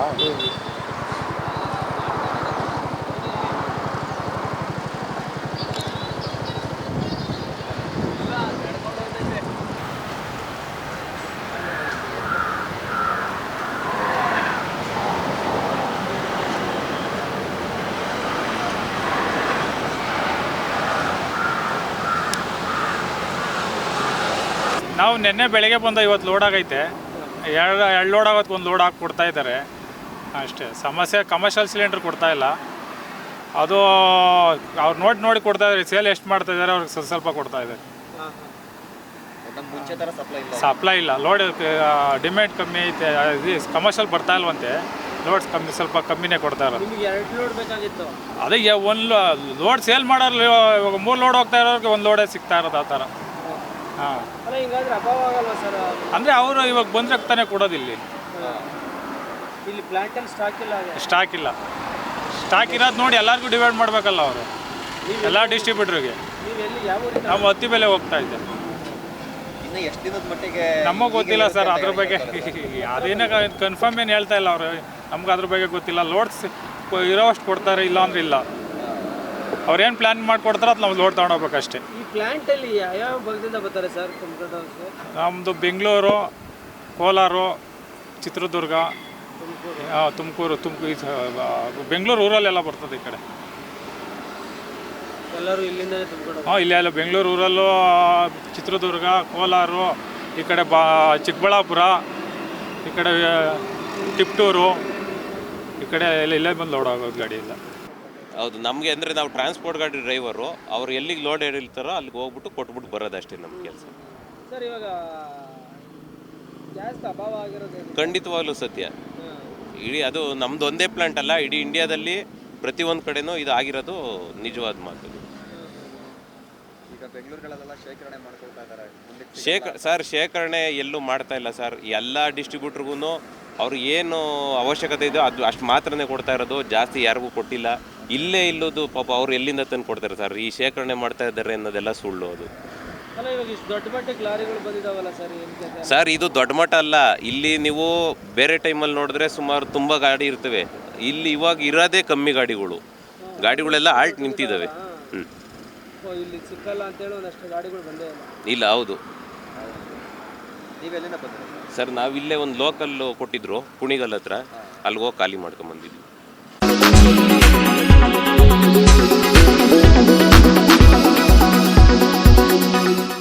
ನಾವು ನಿನ್ನೆ ಬೆಳಗ್ಗೆ ಬಂದ ಇವತ್ತು ಲೋಡ್ ಆಗೈತೆ. ಎರಡು ಲೋಡ್ ಆಗೋದಕ್ಕೆ ಒಂದು ಲೋಡ್ ಹಾಕಿ ಕೊಡ್ತಾ ಇದ್ದಾರೆ ಅಷ್ಟೇ. ಸಮಸ್ಯೆ ಕಮರ್ಷಿಯಲ್ ಸಿಲಿಂಡ್ರ್ ಕೊಡ್ತಾ ಇಲ್ಲ. ಅದು ಅವ್ರು ನೋಡಿ ಕೊಡ್ತಾ ಇದ್ದಾರೆ. ಸೇಲ್ ಎಷ್ಟು ಮಾಡ್ತಾ ಇದ್ದಾರೆ ಅವ್ರಿಗೆ ಸ್ವಲ್ಪ ಕೊಡ್ತಾ ಇದ್ದಾರೆ. ಸಪ್ಲೈ ಇಲ್ಲ. ಲೋಡ್ ಡಿಮ್ಯಾಂಡ್ ಕಮ್ಮಿ ಐತೆ. ಇದು ಕಮರ್ಷಿಯಲ್ ಬರ್ತಾ ಇಲ್ವಂತೆ. ಲೋಡ್ಸ್ ಕಮ್ಮಿ, ಸ್ವಲ್ಪ ಕಮ್ಮಿನೇ ಕೊಡ್ತಾ ಇರೋದು. ಅದೇ ಒಂದು ಲೋಡ್ ಸೇಲ್ ಮಾಡೋರು ಇವಾಗ 3 ಲೋಡ್ ಹೋಗ್ತಾ ಇರೋರಿಗೆ 1 ಲೋಡೇ ಸಿಗ್ತಾ ಇರೋದು ಆ ಥರ. ಹಾಂ, ಅಂದರೆ ಅವರು ಇವಾಗ ಬಂದರೆ ತಾನೇ ಕೊಡೋದು. ಇಲ್ಲಿ ಸ್ಟಾಕ್ ಇಲ್ಲ. ಸ್ಟಾಕ್ ಇರೋದು ನೋಡಿ ಎಲ್ಲರಿಗೂ ಡಿವೈಡ್ ಮಾಡಬೇಕಲ್ಲ ಅವರು, ಎಲ್ಲ ಡಿಸ್ಟ್ರಿಬ್ಯೂಟ್ರಿಗೆ. ನಾವು ಹತ್ತಿ ಬೆಲೆ ಹೋಗ್ತಾ ಇದ್ದೆ. ನಮಗೆ ಗೊತ್ತಿಲ್ಲ ಸರ್ ಅದ್ರ ಬಗ್ಗೆ. ಅದೇನ ಕನ್ಫರ್ಮ್ ಏನು ಹೇಳ್ತಾ ಇಲ್ಲ ಅವರು. ನಮ್ಗೆ ಅದ್ರ ಬಗ್ಗೆ ಗೊತ್ತಿಲ್ಲ. ಲೋಡ್ಸ್ ಇರೋವಷ್ಟು ಕೊಡ್ತಾರೆ, ಇಲ್ಲ ಅಂದ್ರೆ ಇಲ್ಲ. ಅವ್ರೇನು ಪ್ಲ್ಯಾನ್ ಮಾಡಿಕೊಡ್ತಾರೆ ಅದು ನಾವು ಲೋಡ್ ತೊಗೊಂಡೋಗ್ಬೇಕಷ್ಟೇ. ಈ ಪ್ಲ್ಯಾಂಟಲ್ಲಿ ಯಾವ ಭಾಗದಿಂದ ಬರ್ತಾರೆ ಸರ್? ನಮ್ಮದು ಬೆಂಗಳೂರು, ಕೋಲಾರ, ಚಿತ್ರದುರ್ಗ, ತುಮಕೂರು. ಬೆಂಗಳೂರು ಊರಲ್ಲೆಲ್ಲ ಬರ್ತದೆ ಈ ಕಡೆ. ಎಲ್ಲರೂ ಇಲ್ಲಿಂದಲೇ ತುಂಬಿಕೊಂಡು? ಹಾಂ, ಇಲ್ಲೇ ಎಲ್ಲ ಬೆಂಗಳೂರು ಊರಲ್ಲೂ, ಚಿತ್ರದುರ್ಗ, ಕೋಲಾರ, ಈ ಕಡೆ ಚಿಕ್ಕಬಳ್ಳಾಪುರ, ಈ ಕಡೆ ತಿಪ್ಟೂರು, ಈ ಕಡೆ ಇಲ್ಲೇ ಬಂದು ಲೋಡ್ ಆಗೋದು ಗಾಡಿ ಇಲ್ಲ. ಹೌದು, ನಮಗೆ ಅಂದರೆ ನಾವು ಟ್ರಾನ್ಸ್ಪೋರ್ಟ್ ಗಾಡಿ ಡ್ರೈವರು. ಅವ್ರು ಎಲ್ಲಿಗೆ ಲೋಡ್ ಹೇಳಿರ್ತಾರೋ ಅಲ್ಲಿಗೆ ಹೋಗ್ಬಿಟ್ಟು ಕೊಟ್ಬಿಟ್ಟು ಬರೋದಷ್ಟೇ ನಮ್ಮ ಕೆಲಸ. ಸರ್, ಇವಾಗ ಜಾಸ್ತಿ ಅಭಾವ ಆಗಿರೋದು ಖಂಡಿತವಾಗ್ಲೂ ಸತ್ಯ. ಇಡೀ ಅದು ನಮ್ಮದು ಒಂದೇ ಪ್ಲಾಂಟ್ ಅಲ್ಲ, ಇಡೀ ಇಂಡಿಯಾದಲ್ಲಿ ಪ್ರತಿಯೊಂದು ಕಡೆನೂ ಇದು ಆಗಿರೋದು ನಿಜವಾದ ಮಾತು. ಈಗ ಬೆಂಗಳೂರುಗಳಲ್ಲೆಲ್ಲ ಶೇಖರಣೆ ಮಾಡ್ಕೊಳ್ತಾ ಇದ್ದಾರೆ. ಸರ್, ಶೇಖರಣೆ ಎಲ್ಲೂ ಮಾಡ್ತಾ ಇಲ್ಲ ಸರ್. ಎಲ್ಲ ಡಿಸ್ಟ್ರಿಬ್ಯೂಟ್ರಿಗೂ ಅವ್ರು ಏನು ಅವಶ್ಯಕತೆ ಇದೆಯೋ ಅದು ಅಷ್ಟು ಮಾತ್ರನೇ ಕೊಡ್ತಾ ಇರೋದು. ಜಾಸ್ತಿ ಯಾರಿಗೂ ಕೊಟ್ಟಿಲ್ಲ. ಇಲ್ಲೇ ಇಲ್ಲೋದು ಪಾಪ ಅವ್ರು ಎಲ್ಲಿಂದ ತಂದು ಕೊಡ್ತಾರೆ ಸರ್. ಈ ಶೇಖರಣೆ ಮಾಡ್ತಾ ಇದ್ದಾರೆ ಅನ್ನೋದೆಲ್ಲ ಸುಳ್ಳು. ಅದು ದೊಡ್ಡ ಮಟ್ಟಕ್ಕೆ ಲಾರಿಗಳು ಬಂದಿದ್ದಾವಲ್ಲ ಸರ್, ಇದು ದೊಡ್ಡ ಮಟ್ಟ ಅಲ್ಲ. ಇಲ್ಲಿ ನೀವು ಬೇರೆ ಟೈಮಲ್ಲಿ ನೋಡಿದ್ರೆ ಸುಮಾರು ತುಂಬ ಗಾಡಿ ಇರ್ತವೆ. ಇಲ್ಲಿ ಇವಾಗ ಇರೋದೇ ಕಮ್ಮಿ ಗಾಡಿಗಳೆಲ್ಲ ಆಲ್ಟ್ ನಿಂತಿದ್ದಾವೆ. ಇಲ್ಲಿ ಸಿಕ್ಕಲ್ಲ ಅಂತೇಳಿ ಒಂದಷ್ಟು ಗಾಡಿಗಳು ಬಂದೇ ಇಲ್ಲ. ಹೌದು ನೀವೆಲ್ಲಿಂದ ಬಂದ್ರೆ ಸರ್? ನಾವಿಲ್ಲೇ ಒಂದು ಲೋಕಲ್ ಕೊಟ್ಟಿದ್ರು ಕುಣಿಗಲ್ ಹತ್ರ, ಅಲ್ಲಿಗೆ ಹೋಗಿ ಖಾಲಿ ಮಾಡ್ಕೊಂಬಂದಿದ್ವಿ.